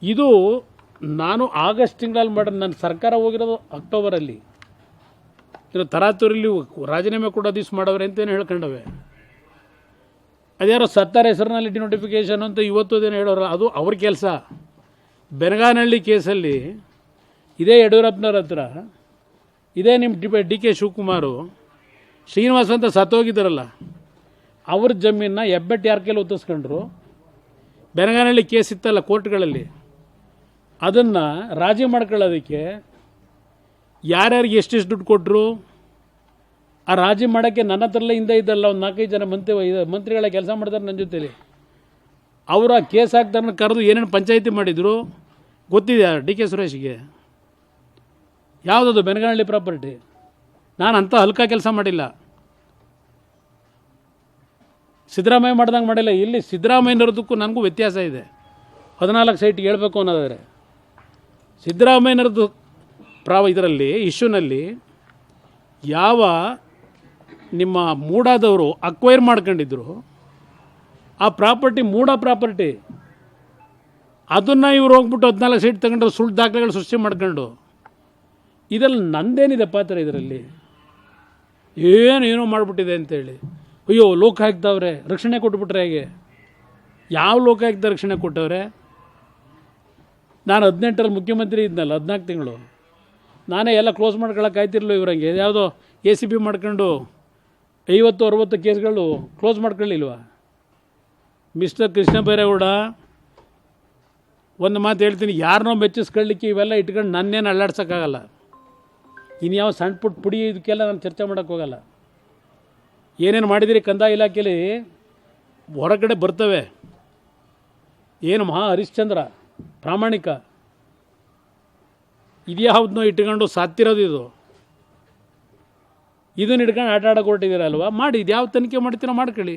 ಇದು ನಾನು ಆಗಸ್ಟ್ ತಿಂಗಳಲ್ಲಿ ಮಾಡಿದ, ನನ್ನ ಸರ್ಕಾರ ಹೋಗಿರೋದು ಅಕ್ಟೋಬರಲ್ಲಿ. ಇದು ತರಾತುರಿಲಿ ರಾಜೀನಾಮೆ ಕೂಡ ದಿವ್ಸ ಮಾಡವ್ರೆ ಅಂತೇನು ಹೇಳ್ಕೊಂಡವೆ. ಅದ್ಯಾರೋ ಸತ್ತಾರ ಹೆಸರಿನಲ್ಲಿ ಡಿನೋಟಿಫಿಕೇಷನ್ ಅಂತ ಇವತ್ತುದೇನು ಹೇಳೋರಲ್ಲ, ಅದು ಅವ್ರ ಕೆಲಸ. ಬೆನಗಾನಹಳ್ಳಿ ಕೇಸಲ್ಲಿ ಇದೇ ಯಡಿಯೂರಪ್ಪನವ್ರ ಹತ್ರ ಇದೇ ನಿಮ್ಮ ಡಿ ಕೆ ಶಿವಕುಮಾರು ಶ್ರೀನಿವಾಸ್ ಅಂತ ಸತ್ತೋಗಿದ್ದಾರಲ್ಲ, ಅವ್ರ ಜಮೀನನ್ನ ಹೆಬ್ಬೆಟ್ಟು ಯಾರ ಕೈಲಿ ಒತ್ತಿಸ್ಕೊಂಡ್ರು. ಬೆನಗಾನಹಳ್ಳಿ ಕೇಸ್ ಇತ್ತಲ್ಲ ಕೋರ್ಟ್ಗಳಲ್ಲಿ, ಅದನ್ನು ರಾಜಿ ಮಾಡ್ಕೊಳ್ಳೋದಕ್ಕೆ ಯಾರ್ಯಾರಿಗೆ ಎಷ್ಟೆಷ್ಟು ದುಡ್ಡು ಕೊಟ್ಟರು. ಆ ರಾಜಿ ಮಾಡೋಕ್ಕೆ ನನ್ನ ಹತ್ರಲ್ಲೇ ಹಿಂದೆ ಇದ್ದಲ್ಲ ಒಂದು 4-5 ಜನ ಮಂತ್ರಿಗಳ ಕೆಲಸ ಮಾಡ್ತಾರೆ ನನ್ನ ಜೊತೆಲಿ. ಅವರು ಆ ಕೇಸ್ ಹಾಕ್ತಾರನ್ನ ಕರೆದು ಏನೇನು ಪಂಚಾಯಿತಿ ಮಾಡಿದರು ಗೊತ್ತಿದೆ ಡಿ ಕೆ ಸುರೇಶ್ಗೆ. ಯಾವುದದು ಬೆನಗಾನಹಳ್ಳಿ ಪ್ರಾಪರ್ಟಿ. ನಾನು ಅಂಥ ಹಲ್ಕ ಕೆಲಸ ಮಾಡಿಲ್ಲ, ಸಿದ್ದರಾಮಯ್ಯ ಮಾಡ್ದಂಗೆ ಮಾಡಿಲ್ಲ. ಇಲ್ಲಿ ಸಿದ್ದರಾಮಯ್ಯನವ್ರದಕ್ಕೂ ನನಗೂ ವ್ಯತ್ಯಾಸ ಇದೆ. 14 ಸೈಟ್ಗೆ ಹೇಳಬೇಕು ಅನ್ನೋದಾದರೆ ಸಿದ್ದರಾಮಯ್ಯನವ್ರದ್ದು ಇದರಲ್ಲಿ ಇಶ್ಯೂನಲ್ಲಿ ಯಾವ ನಿಮ್ಮ ಮೂಡಾದವರು ಅಕ್ವೈರ್ ಮಾಡ್ಕೊಂಡಿದ್ರು ಆ ಪ್ರಾಪರ್ಟಿ, ಮೂಡ ಪ್ರಾಪರ್ಟಿ, ಅದನ್ನು ಇವ್ರು ಹೋಗ್ಬಿಟ್ಟು 14 ಸೈಟ್ ತಗೊಂಡು ಸುಳ್ಳು ದಾಖಲೆಗಳು ಸೃಷ್ಟಿ ಮಾಡ್ಕೊಂಡು, ಇದರಲ್ಲಿ ನಂದೇನಿದೆ ಪಾತ್ರ ಇದರಲ್ಲಿ? ಏನೋ ಮಾಡಿಬಿಟ್ಟಿದೆ ಅಂತೇಳಿ ಅಯ್ಯೋ ಲೋಕಾಯುಕ್ತವ್ರೆ ರಕ್ಷಣೆ ಕೊಟ್ಬಿಟ್ರೆ ಹೇಗೆ? ಯಾವ ಲೋಕಾಯುಕ್ತ ರಕ್ಷಣೆ ಕೊಟ್ಟವ್ರೆ? ನಾನು 18ರಲ್ಲಿ ಮುಖ್ಯಮಂತ್ರಿ ಇದ್ನಲ್ಲ, 14 ತಿಂಗಳು ನಾನೇ ಎಲ್ಲ ಕ್ಲೋಸ್ ಮಾಡ್ಕೊಳಕ್ಕೆ ಆಯ್ತಿರಲಿಲ್ಲ. ಇವ್ರಂಗೆ ಯಾವುದೋ ACB ಮಾಡ್ಕೊಂಡು 50-60 ಕೇಸ್ಗಳು ಕ್ಲೋಸ್ ಮಾಡ್ಕೊಳ್ಳಿಲ್ವಾ? ಮಿಸ್ಟರ್ ಕೃಷ್ಣ ಬೈರೇಗೌಡ, ಒಂದು ಮಾತು ಹೇಳ್ತೀನಿ, ಯಾರನ್ನೋ ಮೆಚ್ಚಿಸ್ಕೊಳ್ಳಿಕ್ಕೆ ಇವೆಲ್ಲ ಇಟ್ಕೊಂಡು ನನ್ನೇನು ಅಲ್ಲಾಡ್ಸೋಕ್ಕಾಗಲ್ಲ. ಇನ್ಯಾವ ಸಣ್ಣ ಪುಟ್ಟ ಪುಡಿ ಇದಕ್ಕೆಲ್ಲ ನಾನು ಚರ್ಚೆ ಮಾಡೋಕ್ಕೆ ಹೋಗಲ್ಲ. ಏನೇನು ಮಾಡಿದಿರಿ ಕಂದಾಯ ಇಲಾಖೆಯಲ್ಲಿ ಹೊರಗಡೆ ಬರ್ತವೆ. ಏನು ಮಹಾ ಹರಿಶ್ಚಂದ್ರ ಪ್ರಾಮಾಣಿಕ, ಇದ್ಯಾವುದನ್ನೋ ಇಟ್ಕೊಂಡು ಸಾತ್ತಿರೋದು ಇದು. ಇದನ್ನು ಹಿಡ್ಕೊಂಡು ಆಟ ಆಡೋಕೆ ಹೊರಟಿದ್ದೀರಲ್ವ, ಮಾಡಿ. ಇದು ಯಾವ ತನಿಖೆ ಮಾಡ್ತೀರೋ ಮಾಡ್ಕೊಳ್ಳಿ.